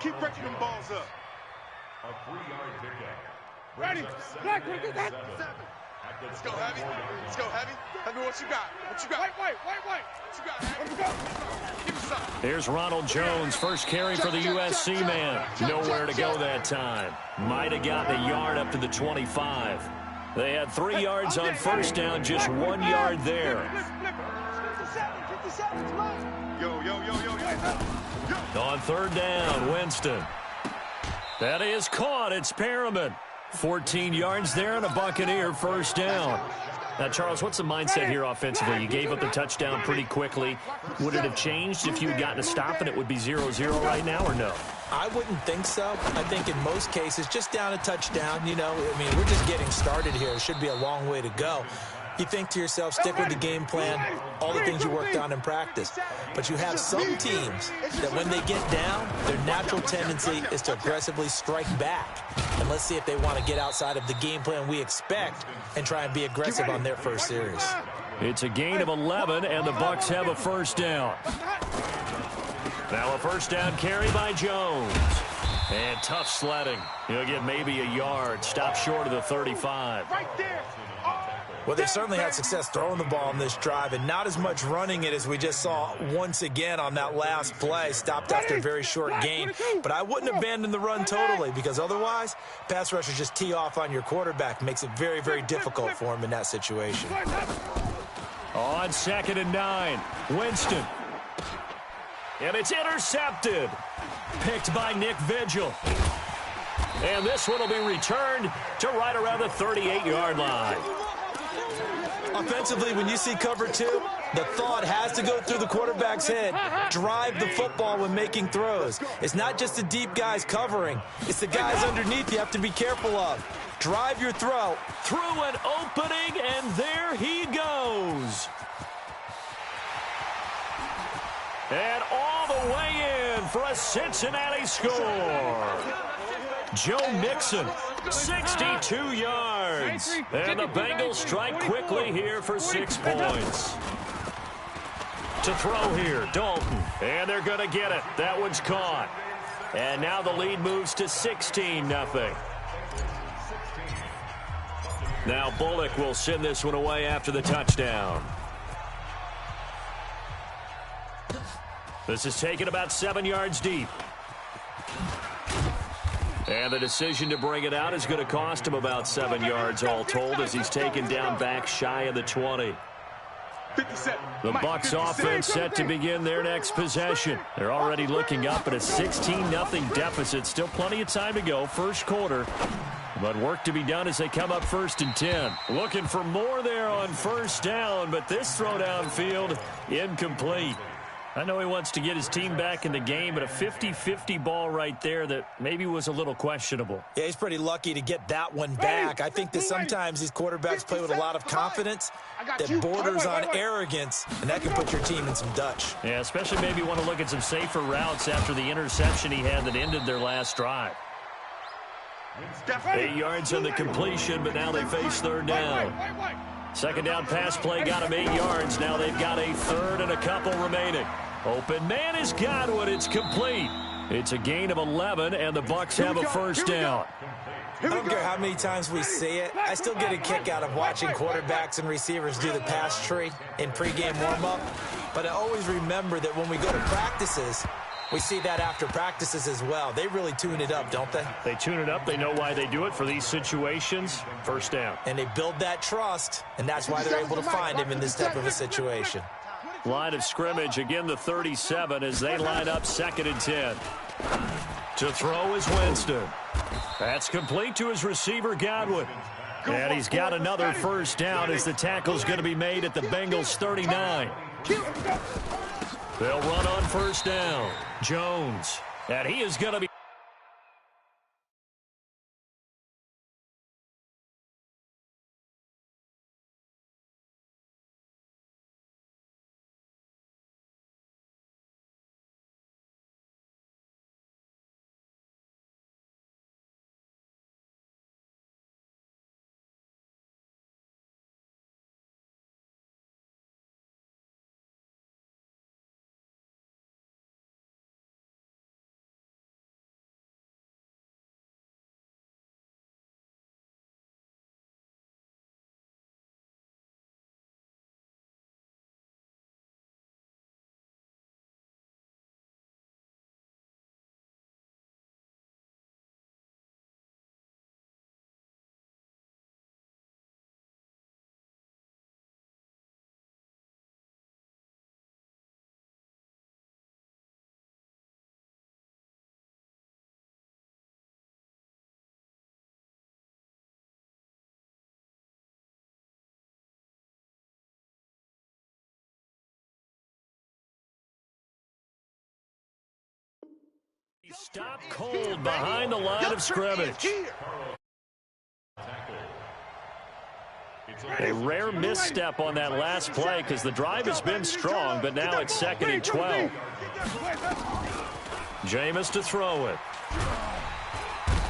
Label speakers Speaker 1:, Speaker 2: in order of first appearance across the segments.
Speaker 1: Keep breaking them balls up.
Speaker 2: A 3-yard pickup.
Speaker 1: Ready. Black, get that. 7. Let's go, Heavy. Let's go, Heavy. Heavy, what you got? What you got? White. What you got, Heavy? Let's go. Give me some.
Speaker 3: Here's Ronald Jones, first carry for the USC man. Nowhere to go that time. Might have gotten a yard up to the 25. They had 3 yards on first down, just 1 yard there.
Speaker 1: Yo.
Speaker 3: On third down, Winston. That is caught. It's Perriman. 14 yards there and a Buccaneer first down. Now, Charles, what's the mindset here offensively? You gave up the touchdown pretty quickly. Would it have changed if you had gotten a stop and it would be 0-0 right now, or no?
Speaker 4: I wouldn't think so. I think in most cases, just down a touchdown, we're just getting started here. It should be a long way to go. You think to yourself, stick with the game plan, all the things you worked on in practice. But you have some teams that when they get down, their natural tendency is to aggressively strike back. And let's see if they want to get outside of the game plan we expect and try and be aggressive on their first series.
Speaker 3: It's a gain of 11, and the Bucs have a first down. Now a first down carry by Jones. And tough sledding. He'll get maybe a yard. Stop short of the 35.
Speaker 1: Right there.
Speaker 4: Well, they've certainly had success throwing the ball on this drive and not as much running it as we just saw once again on that last play. Stopped after a very short gain. But I wouldn't abandon the run totally because otherwise, pass rushers just tee off on your quarterback. Makes it very, very difficult for him in that situation.
Speaker 3: On 2nd and 9, Winston. And it's intercepted. Picked by Nick Vigil. And this one will be returned to right around the 38-yard line.
Speaker 4: Offensively, when you see cover 2, the thought has to go through the quarterback's head. Drive the football when making throws. It's not just the deep guys covering. It's the guys underneath you have to be careful of. Drive your throw.
Speaker 3: Through an opening, and there he goes. And all the way in for a Cincinnati score. Joe Mixon, 62 yards. And the Bengals strike quickly here for 6 points. To throw here, Dalton. And they're going to get it. That one's caught. And now the lead moves to 16-0. Now Bullock will send this one away after the touchdown. This is taken about 7 yards deep. And the decision to bring it out is going to cost him about 7 yards all told as he's taken down back shy of the 20. The Bucs offense set to begin their next possession. They're already looking up at a 16-0 deficit. Still plenty of time to go, first quarter. But work to be done as they come up 1st and 10. Looking for more there on first down, but this throw downfield incomplete. I know he wants to get his team back in the game, but a 50-50 ball right there that maybe was a little questionable.
Speaker 4: Yeah, he's pretty lucky to get that one back. I think that sometimes these quarterbacks play with a lot of confidence that borders on arrogance, and that can put your team in some Dutch.
Speaker 3: Yeah, especially maybe want to look at some safer routes after the interception he had that ended their last drive. 8 yards on the completion, but now they face 3rd down. 2nd down pass play got him 8 yards. Now they've got a 3rd and a couple remaining. Open man is Godwin. It's complete. It's a gain of 11, and the Bucs have a first down.
Speaker 4: I don't care how many times we see it. I still get a kick out of watching quarterbacks and receivers do the pass tree in pregame warm-up. But I always remember that when we go to practices, we see that after practices as well. They really tune it up, don't they?
Speaker 3: They tune it up. They know why they do it for these situations. First down.
Speaker 4: And they build that trust, and that's why they're able to find him in this type of a situation.
Speaker 3: Line of scrimmage, again the 37 as they line up 2nd and 10. To throw is Winston. That's complete to his receiver, Godwin. And he's got another first down as the tackle's going to be made at the Bengals 39. They'll run on first down. Jones. And he is going to be Stop cold behind the line of scrimmage. A rare misstep on that last play because the drive has been strong, but now it's 2nd and 12. Jameis to throw it.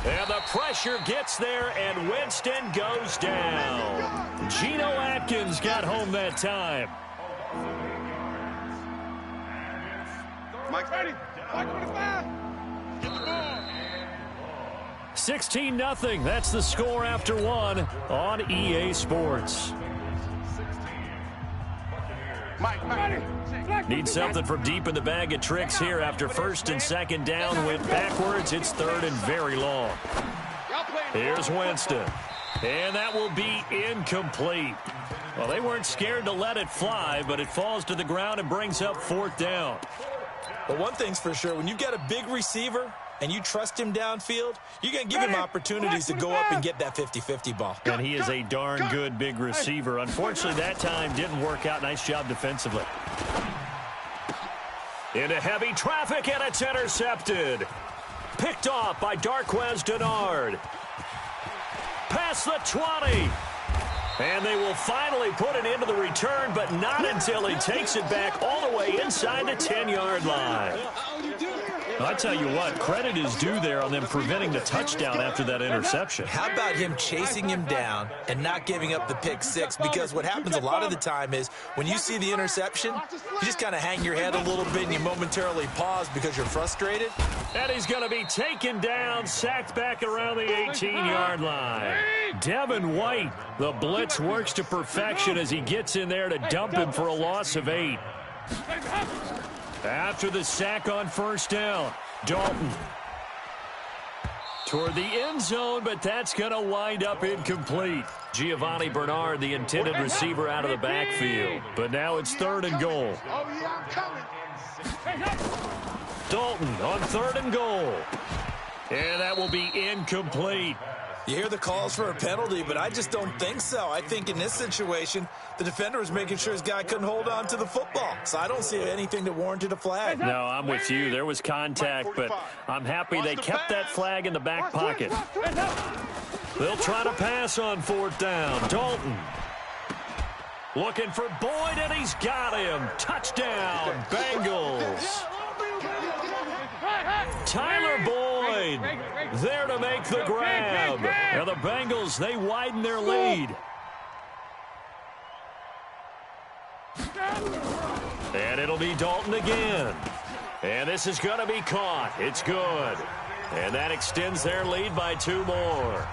Speaker 3: And the pressure gets there, and Winston goes down. Geno Atkins got home that time.
Speaker 1: Mike ready. Mike 25. Get the ball.
Speaker 3: 16-0. That's the score after one on EA Sports.
Speaker 1: Mike.
Speaker 3: Need something from deep in the bag of tricks here after 1st and 2nd down. Went backwards. It's 3rd and very long. Here's Winston. And that will be incomplete. Well, they weren't scared to let it fly, but it falls to the ground and brings up 4th down.
Speaker 4: But one thing's for sure, when you've got a big receiver and you trust him downfield, you're going to give him opportunities to go up and get that 50-50 ball.
Speaker 3: And he is a darn good big receiver. Unfortunately, that time didn't work out. Nice job defensively. Into heavy traffic, and it's intercepted. Picked off by Darquez Dennard. Past the 20. And they will finally put it into the return, but not until he takes it back all the way inside the 10-yard line. I tell you what, credit is due there on them preventing the touchdown after that interception.
Speaker 4: How about him chasing him down and not giving up the pick six? Because what happens a lot of the time is when you see the interception, you just kind of hang your head a little bit and you momentarily pause because you're frustrated.
Speaker 3: And he's going to be taken down, sacked back around the 18-yard line. Devin White, the blitz works to perfection as he gets in there to dump him for a loss of 8. After the sack on 1st down, Dalton toward the end zone, but that's going to wind up incomplete. Giovanni Bernard, the intended receiver, out of the backfield. But now it's 3rd and goal. Dalton on 3rd and goal. And that will be incomplete.
Speaker 4: You hear the calls for a penalty, but I just don't think so. I think in this situation, the defender was making sure his guy couldn't hold on to the football. So I don't see anything that warranted a flag.
Speaker 3: No, I'm with you. There was contact, but I'm happy they kept that flag in the back pocket. They'll try to pass on 4th down. Dalton looking for Boyd, and he's got him. Touchdown, Bengals. Tyler Boyd there to make the grab. And the Bengals, they widen their lead. And it'll be Dalton again. And this is going to be caught. It's good. And that extends their lead by 2 more.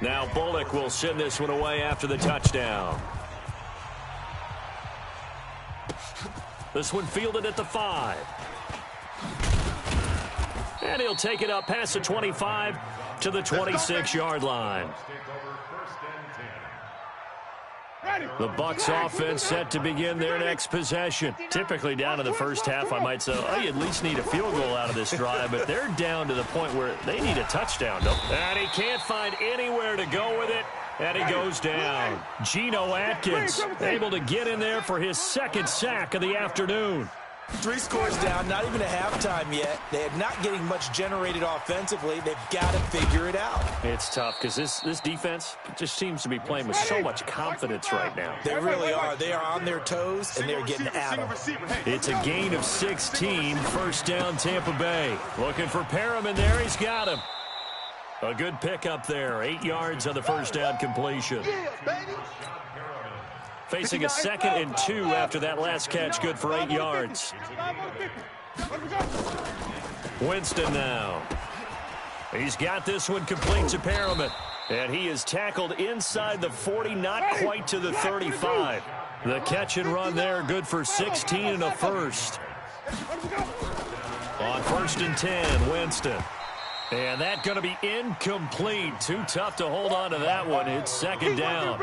Speaker 3: Now Bullock will send this one away after the touchdown. This one fielded at the 5. And he'll take it up past the 25 to the 26-yard line. The Bucs offense set to begin their next possession. Typically down in the first half, I might say, oh, you at least need a field goal out of this drive, but they're down to the point where they need a touchdown. And he can't find anywhere to go with it. And he goes down. Geno Atkins able to get in there for his 2nd sack of the afternoon.
Speaker 4: 3 scores down, not even a halftime yet. They're not getting much generated offensively. They've got to figure it out.
Speaker 3: It's tough because this defense just seems to be playing with so much confidence right now.
Speaker 4: They really are. They are on their toes, and they're getting at them.
Speaker 3: It's a gain of 16. 1st down, Tampa Bay. Looking for Perriman there. He's got him. A good pickup there. 8 yards on the 1st down completion. Facing a 2nd and 2 after that last catch. Good for 8 yards. Winston now. He's got this one complete to Perriman. And he is tackled inside the 40, not quite to the 35. The catch and run there, good for 16 and a 1st. On 1st and 10, Winston. And that going to be incomplete. Too tough to hold on to that one. It's 2nd down.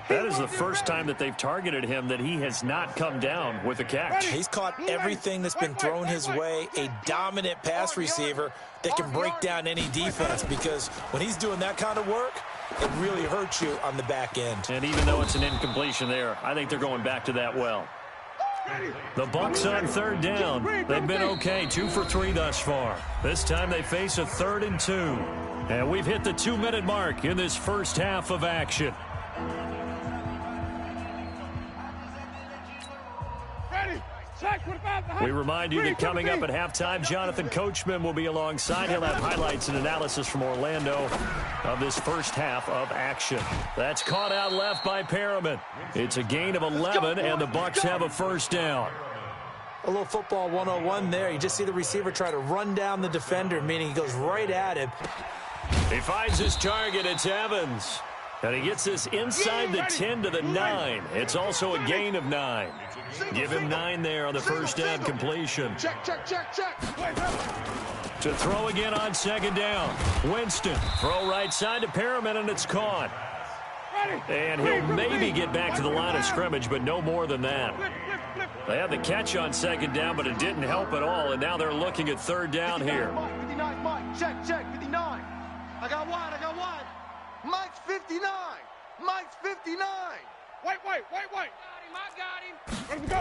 Speaker 3: That is the first time that they've targeted him that he has not come down with a catch.
Speaker 4: He's caught everything that's been thrown his way. A dominant pass receiver that can break down any defense, because when he's doing that kind of work, it really hurts you on the back end.
Speaker 3: And even though it's an incompletion there, I think they're going back to that well. The Bucs on third down. They've been okay, 2 for 3 thus far. This time they face a 3rd and 2. And we've hit the 2-minute mark in this first half of action. We remind you that coming up at halftime, Jonathan Coachman will be alongside. He'll have highlights and analysis from Orlando of this first half of action. That's caught out left by Perriman. It's a gain of 11, and the Bucs have a first down.
Speaker 4: A little football 101 there. You just see the receiver try to run down the defender, meaning he goes right at him.
Speaker 3: He finds his target. It's Evans. And he gets this inside the 10 to the 9. It's also a gain of 9. Give him 9 there on the first down completion.
Speaker 1: Check.
Speaker 3: To throw again on second down. Winston, throw right side to Perriman, and it's caught. And he'll maybe get back to the line of scrimmage, but no more than that. They had the catch on second down, but it didn't help at all, and now they're looking at third down here.
Speaker 1: 59, Mike. Check. 59. I got one. Mike's 59. Mike's 59. Wait. I got him. Let's go.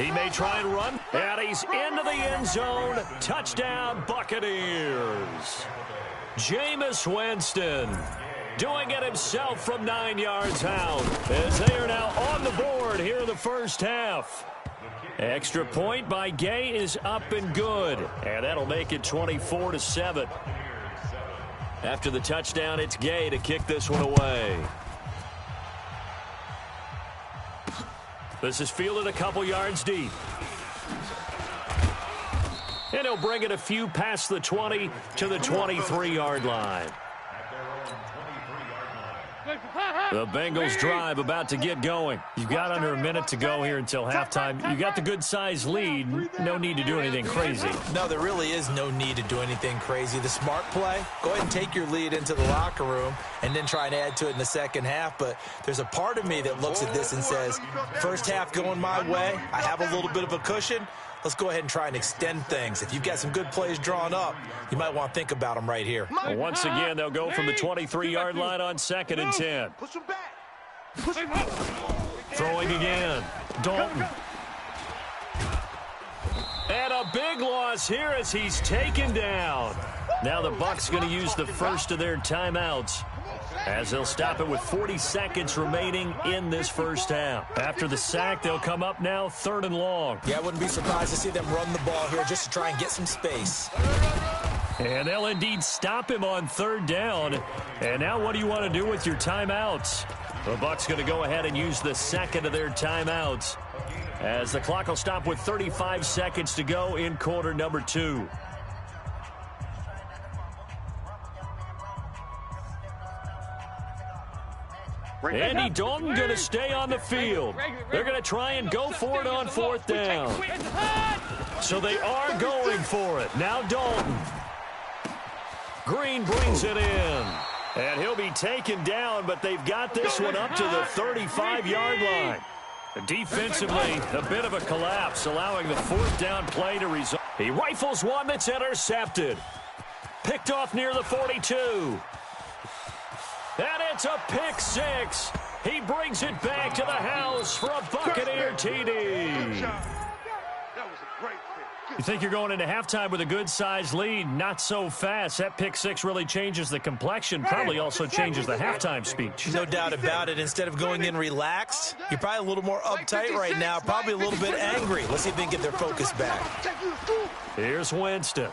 Speaker 3: He may try and run, and he's into the end zone. Touchdown, Buccaneers. Jameis Winston doing it himself from 9 yards out as they are now on the board here in the first half. Extra point by Gay is up and good, and that'll make it 24-7. After the touchdown, it's Gay to kick this one away. This is fielded a couple yards deep. And he'll bring it a few past the 20 to the 23-yard line. The Bengals drive about to get going. You've got under a minute to go here until halftime. You got the good-sized lead. No need to do anything crazy.
Speaker 4: No, there really is no need to do anything crazy. The smart play, go ahead and take your lead into the locker room and then try and add to it in the second half. But there's a part of me that looks at this and says, first half going my way, I have a little bit of a cushion. Let's go ahead and try and extend things. If you've got some good plays drawn up, you might want to think about them right here.
Speaker 3: Well, once again, they'll go from the 23-yard line on 2nd and 10.
Speaker 1: Push him back.
Speaker 3: Throwing again. Dalton. And a big loss here as he's taken down. Now the Bucs going to use the first of their timeouts as they'll stop it with 40 seconds remaining in this first half. After the sack, they'll come up now 3rd and long.
Speaker 4: Yeah, I wouldn't be surprised to see them run the ball here just to try and get some space.
Speaker 3: And they'll indeed stop him on 3rd down. And now what do you want to do with your timeouts? The Bucs going to go ahead and use the second of their timeouts as the clock will stop with 35 seconds to go in quarter number 2. Andy Dalton going to stay on the field. They're going to try and go for it on 4th down. So they are going for it. Now Dalton. Green brings it in. And he'll be taken down, but they've got this one up to the 35-yard line. Defensively, a bit of a collapse, allowing the 4th down play to result. He rifles one that's intercepted. Picked off near the 42. And it's a pick 6. He brings it back to the house for a Buccaneer TD.
Speaker 1: That was a great pick.
Speaker 3: You think you're going into halftime with a good-sized lead? Not so fast. That pick 6 really changes the complexion, probably also changes the halftime speech.
Speaker 4: No doubt about it. Instead of going in relaxed, you're probably a little more uptight right now, probably a little bit angry. Let's see if they can get their focus back.
Speaker 3: Here's Winston.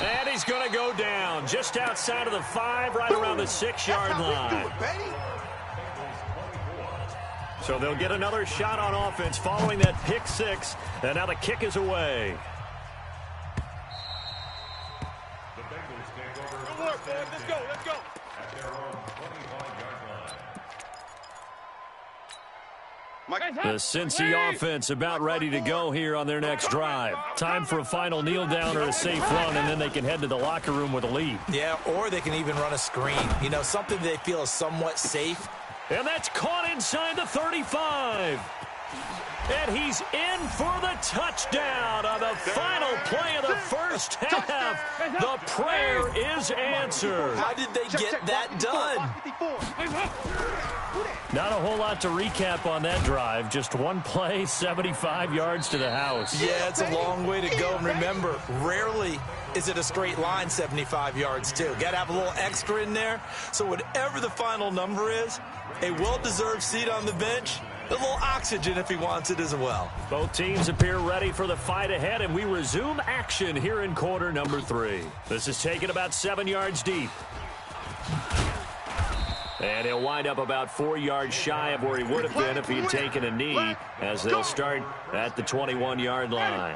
Speaker 3: And he's going to go down just outside of the 5, right around the 6-yard line. So they'll get another shot on offense following that pick 6, and now the kick is away.
Speaker 1: Good work, boys. Let's go.
Speaker 3: The Cincy offense about ready to go here on their next drive. Time for a final kneel down or a safe run, and then they can head to the locker room with a lead.
Speaker 4: Yeah, or they can even run a screen. You know, something they feel is somewhat safe.
Speaker 3: And that's caught inside the 35. And he's in for the touchdown on the final play of the first half. The prayer is answered.
Speaker 4: How did they get that done?
Speaker 3: Not a whole lot to recap on that drive. Just one play, 75 yards to the house.
Speaker 4: Yeah, it's a long way to go. And remember, rarely is it a straight line 75 yards, too. Got to have a little extra in there. So whatever the final number is, a well-deserved seat on the bench, a little oxygen if he wants it as well.
Speaker 3: Both teams appear ready for the fight ahead, and we resume action here in quarter number 3. This is taken about 7 yards deep. And he'll wind up about 4 yards shy of where he would have been if he had taken a knee, as they'll start at the 21-yard line.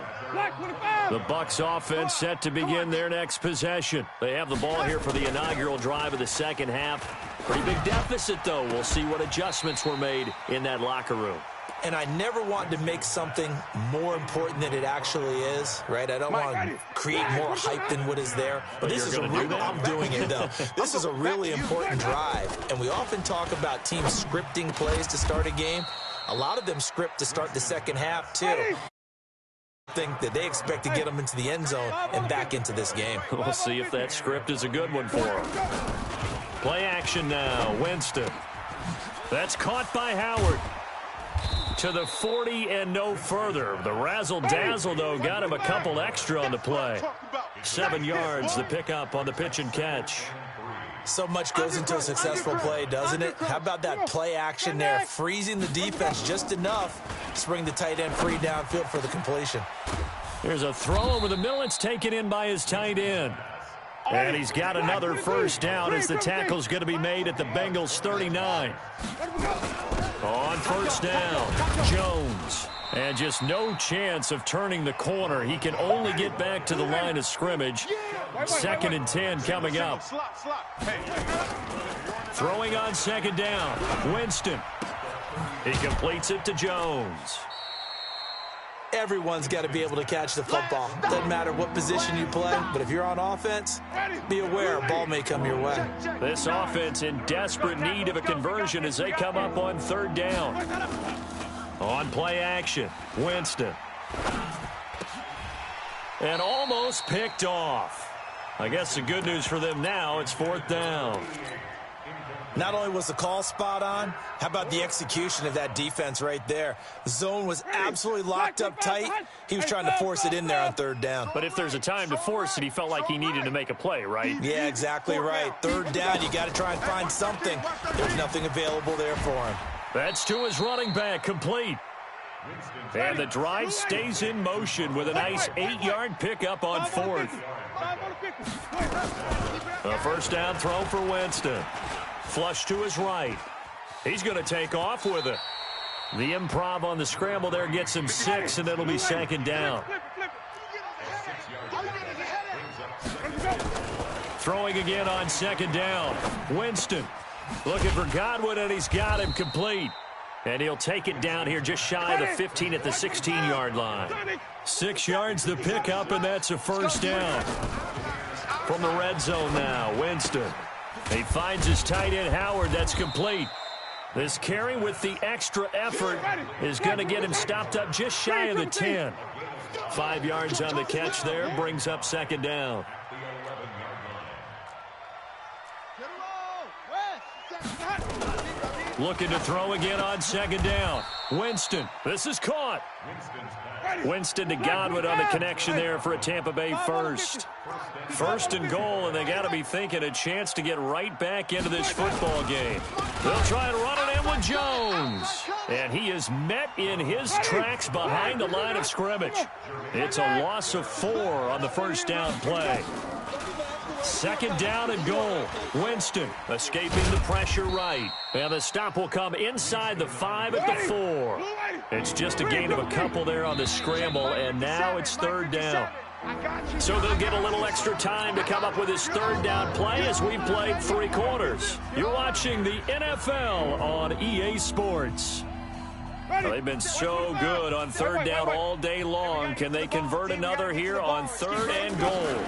Speaker 3: The Bucs offense set to begin their next possession. They have the ball here for the inaugural drive of the second half. Pretty big deficit, though. We'll see what adjustments were made in that locker room.
Speaker 4: And I never want to make something more important than it actually is, right? I don't want to create more hype than what is there. But this is a real, I'm doing it, though. This is a really important drive. And we often talk about teams scripting plays to start a game. A lot of them script to start the second half, too. I think that they expect to get them into the end zone and back into this game.
Speaker 3: We'll see if that script is a good one for them. Play action now. Winston. That's caught by Howard. To the 40 and no further. The razzle-dazzle, though, got him a couple extra on the play. 7 yards, the pickup on the pitch and catch.
Speaker 4: So much goes into a successful play, doesn't it? How about that play action there? Freezing the defense just enough to bring the tight end free downfield for the completion.
Speaker 3: Here's a throw over the middle. It's taken in by his tight end. And he's got another first down as the tackle's going to be made at the Bengals' 39. On first down, Jones. And just no chance of turning the corner. He can only get back to the line of scrimmage. 2nd and 10 coming up. Throwing on second down, Winston. He completes it to Jones.
Speaker 4: Everyone's got to be able to catch the football. Doesn't matter what position you play, but if you're on offense, be aware a ball may come your way.
Speaker 3: This offense in desperate need of a conversion as they come up on third down. On play action, Winston. And almost picked off. I guess the good news for them now, it's 4th down.
Speaker 4: Not only was the call spot on, how about the execution of that defense right there? The zone was absolutely locked up tight. He was trying to force it in there on third down.
Speaker 3: But if there's a time to force it, he felt like he needed to make a play, right?
Speaker 4: Yeah, exactly right. Third down, you got to try and find something. There's nothing available there for him.
Speaker 3: That's to his running back, complete. And the drive stays in motion with a nice 8-yard pickup on 4th. A first down throw for Winston. Flush to his right. He's going to take off with it. The improv on the scramble there gets him 6, and it'll be 2nd down. Throwing again on 2nd down. Winston looking for Godwin, and he's got him complete. And he'll take it down here just shy of the 15 at the 16-yard line. 6 yards the pickup, and that's a first down. From the red zone now, Winston. He finds his tight end, Howard. That's complete. This carry with the extra effort is going to get him stopped up just shy of the 10. 5 yards on the catch there, brings up 2nd down. Looking to throw again on 2nd down. Winston, this is caught. Winston to Godwin on the connection there for a Tampa Bay first. 1st and goal, and they got to be thinking a chance to get right back into this football game. They'll try and run it in with Jones. And he is met in his tracks behind the line of scrimmage. It's a loss of 4 on the first down play. 2nd down and goal. Winston escaping the pressure right. And the stop will come inside the 5 at the 4. It's just a gain of a couple there on the scramble, and now it's 3rd down. So they'll get a little extra time to come up with his 3rd down play as we played 3 quarters. You're watching the NFL on EA Sports. Well, they've been so good on 3rd down all day long. Can they convert another here on 3rd and goal?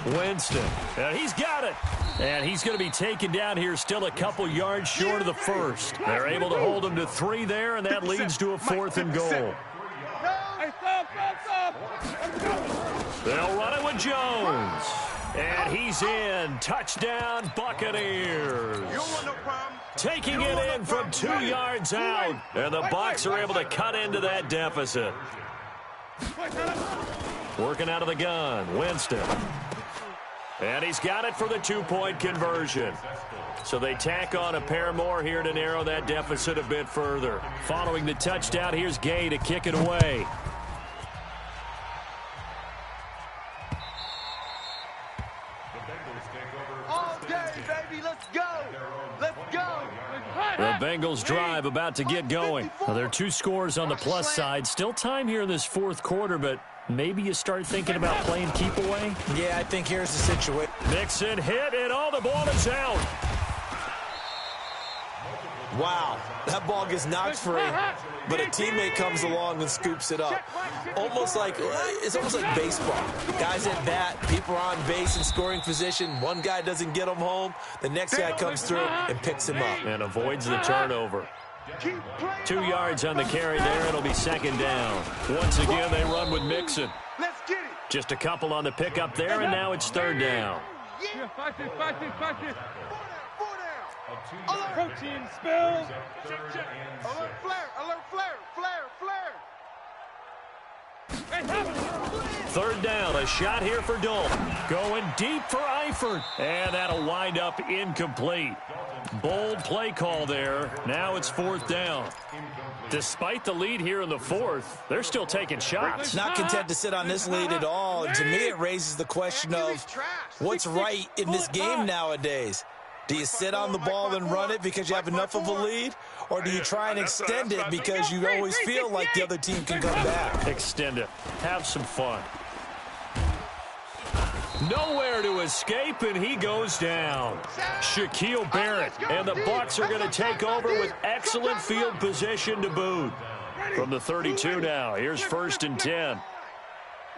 Speaker 3: Winston, and he's got it. And he's going to be taken down here still a couple yards short of the first. They're able to hold him to 3 there, and that leads to a 4th and goal. They'll run it with Jones. And he's in. Touchdown, Buccaneers. Taking it in from 2 yards out. And the Bucs are able to cut into that deficit. Working out of the gun, Winston. And he's got it for the 2-point conversion. So they tack on a pair more here to narrow that deficit a bit further. Following the touchdown, here's Gay to kick it away.
Speaker 1: All day, baby, let's go. Let's go.
Speaker 3: The Bengals drive about to get going. Well, there are 2 scores on the plus side. Still time here in this 4th quarter, but maybe you start thinking about playing keep away?
Speaker 4: Yeah, I think here's the situation.
Speaker 3: Mixon hit, and all the ball is out.
Speaker 4: Wow, that ball gets knocked free, but a teammate comes along and scoops it up. It's almost like baseball. Guys at bat, people are on base in scoring position. One guy doesn't get him home. The next guy comes through and picks him up.
Speaker 3: And avoids the turnover. 2 yards on the carry there. It'll be 2nd down. Once again, they run with Mixon.
Speaker 1: Let's get it.
Speaker 3: Just a couple on the pickup there, and now it's 3rd down.
Speaker 1: Protein spill. Alert flare, alert flare, flare.
Speaker 3: 3rd down, a shot here for Dalton. Going deep for Eifert. And that'll wind up incomplete. Bold play call there. Now it's 4th down. Despite the lead here in the 4th, they're still taking shots.
Speaker 4: Not content to sit on this lead at all. To me, it raises the question of what's right in this game nowadays. Do you sit on the ball and run it because you have enough of a lead? Or do you try and extend it because you always feel like the other team can come back?
Speaker 3: Extend it. Have some fun. Nowhere to escape, and he goes down. Shaquille Barrett, and the Bucs are going to take over with excellent field position to boot. From the 32 now, here's 1st and 10.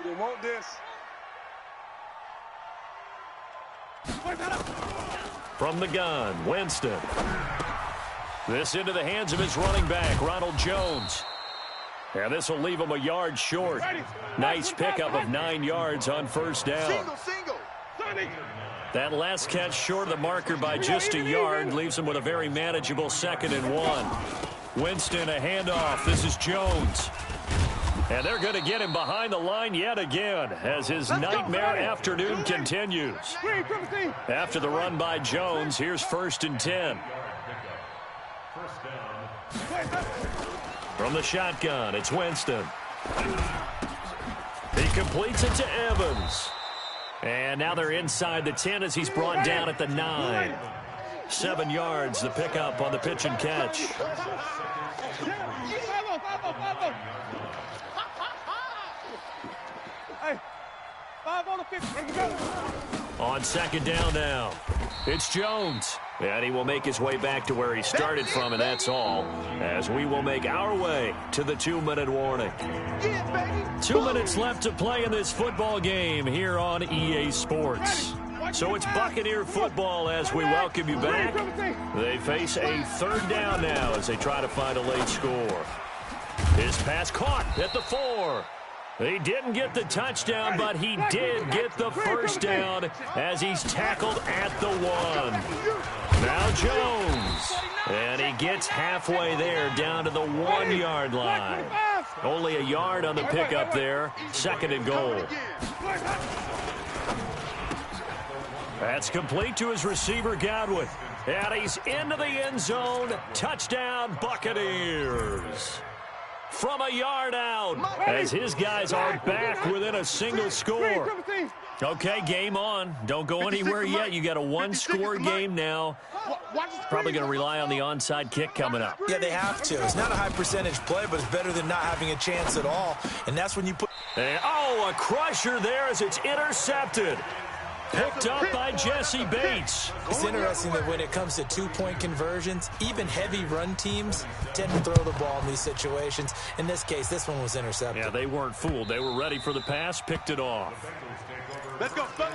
Speaker 1: We want this.
Speaker 3: From the gun, Winston. This into the hands of his running back, Ronald Jones. And this will leave him a yard short. Nice pickup of 9 yards on 1st down.
Speaker 1: Single.
Speaker 3: That last catch short of the marker by just a yard leaves him with a very manageable 2nd and 1. Winston, a handoff. This is Jones. And they're going to get him behind the line yet again as his nightmare afternoon continues. After the run by Jones, here's 1st and 10. From the shotgun, it's Winston. He completes it to Evans. And now they're inside the 10 as he's brought down at the 9. 7 yards, the pickup on the pitch and catch. On 2nd down now, it's Jones. And he will make his way back to where he started from, and that's all, as we will make our way to the 2-minute warning. 2 minutes left to play in this football game here on EA Sports. So it's Buccaneer football as we welcome you back. They face a 3rd down now as they try to find a late score. His pass caught at the 4. He didn't get the touchdown, but he did get the 1st down as he's tackled at the 1. Now Jones. And he gets halfway there down to the 1-yard line. Only a yard on the pickup there. 2nd and goal. That's complete to his receiver, Godwin. And he's into the end zone. Touchdown, Buccaneers. From a yard out as his guys are back within a single score. Okay, game on. Don't go anywhere yet. You got a 1-score game now. Probably going to rely on the onside kick coming up.
Speaker 4: Yeah, they have to. It's not a high percentage play, but it's better than not having a chance at all. And that's when you put...
Speaker 3: And, a crusher there as it's intercepted. Picked up by Jesse Bates.
Speaker 4: It's interesting that when it comes to 2-point conversions, even heavy run teams tend to throw the ball in these situations. In this case, this one was intercepted.
Speaker 3: Yeah, they weren't fooled. They were ready for the pass, picked it off.
Speaker 1: Let's go, son.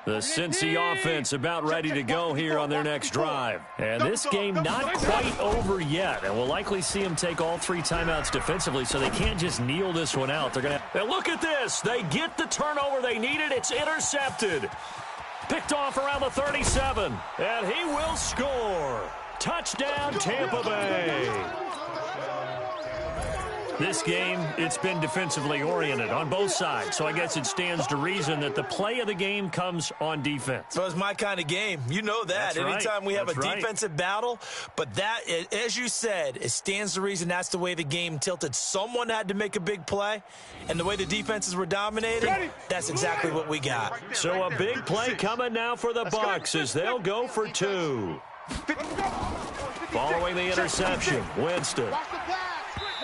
Speaker 3: The Cincy offense about ready to go here on their next drive. And this game not quite over yet. And we'll likely see them take all 3 timeouts defensively, so they can't just kneel this one out. They're going to... And look at this. They get the turnover they needed. It's intercepted. Picked off around the 37. And he will score. Touchdown, Tampa Bay. This game, it's been defensively oriented on both sides, so I guess it stands to reason that the play of the game comes on defense.
Speaker 4: So it's my kind of game. You know that.
Speaker 3: That's
Speaker 4: Anytime
Speaker 3: right.
Speaker 4: we have
Speaker 3: That's
Speaker 4: a defensive battle, but that, as you said, it stands to reason that's the way the game tilted. Someone had to make a big play, and the way the defenses were dominating, that's exactly what we got.
Speaker 3: So a big play coming now for the Bucs as they'll go for 2. Following the interception, Winston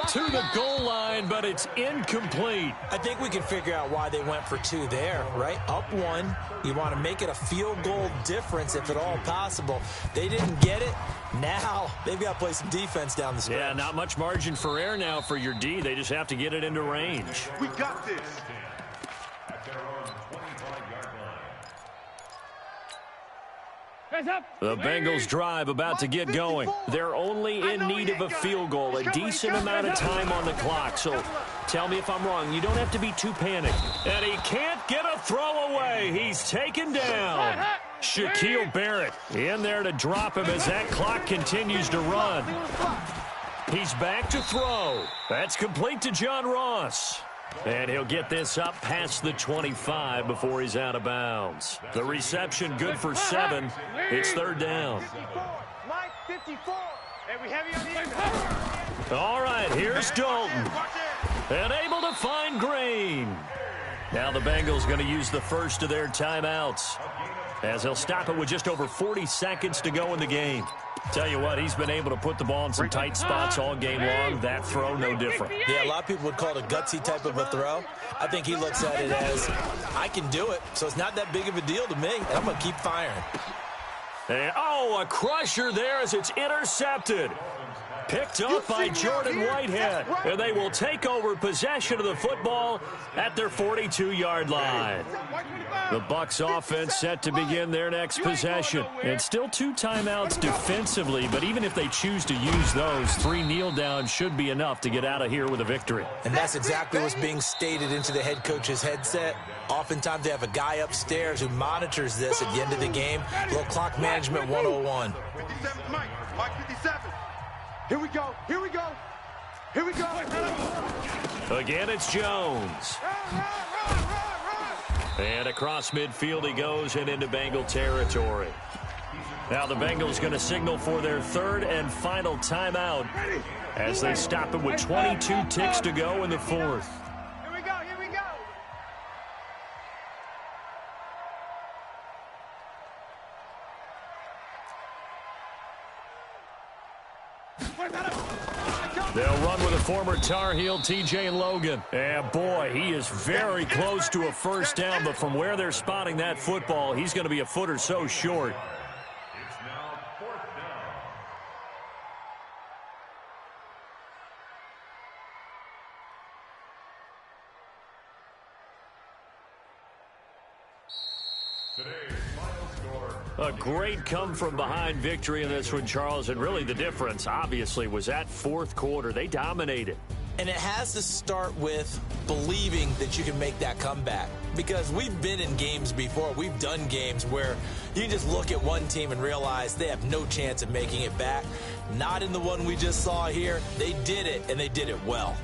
Speaker 3: to the goal line, but it's incomplete.
Speaker 4: I think we can figure out why they went for 2 there, right? Up 1. You want to make it a field goal difference if at all possible. They didn't get it. Now they've got to play some defense down the stretch.
Speaker 3: Yeah, not much margin for error now for your D. They just have to get it into range.
Speaker 1: We got this.
Speaker 3: The Bengals drive about to get going. They're only in need of a field goal, a decent amount of time on the clock. So tell me if I'm wrong. You don't have to be too panicked. And he can't get a throw away. He's taken down. Shaquille Barrett in there to drop him as that clock continues to run. He's back to throw. That's complete to John Ross. And he'll get this up past the 25 before he's out of bounds. The reception good for 7. It's 3rd down. All right, here's Dalton. And able to find Green. Now the Bengals going to use the first of their timeouts, as they'll stop it with just over 40 seconds to go in the game. Tell you what, he's been able to put the ball in some tight spots all game long. That throw, no different.
Speaker 4: Yeah, a lot of people would call it a gutsy type of a throw. I think he looks at it as, I can do it, so it's not that big of a deal to me, and I'm going to keep firing.
Speaker 3: And, a crusher there as it's intercepted. Picked up by Jordan Whitehead. And they will take over possession of the football at their 42-yard line. The Bucs offense set to begin their next possession. And still 2 timeouts defensively, but even if they choose to use those, 3 kneel downs should be enough to get out of here with a victory.
Speaker 4: And that's exactly what's being stated into the head coach's headset. Oftentimes they have a guy upstairs who monitors this at the end of the game. A little clock management 101.
Speaker 1: 57, Mike 57. Here we go. Here we go. Here we go.
Speaker 3: Again, it's Jones. And across midfield he goes and into Bengal territory. Now the Bengals going to signal for their 3rd and final timeout as they stop it with 22 ticks to go in the 4th.
Speaker 1: Here we go. Here we go.
Speaker 3: They'll run with a former Tar Heel, TJ Logan. And boy, he is very close to a first down, but from where they're spotting that football, he's going to be a foot or so short.
Speaker 2: It's now 4th down. Today's final score.
Speaker 3: A great come-from-behind victory in this one, Charles, and really the difference, obviously, was that 4th quarter. They dominated.
Speaker 4: And it has to start with believing that you can make that comeback. Because we've been in games before. We've done games where you just look at one team and realize they have no chance of making it back. Not in the one we just saw here. They did it, and they did it well.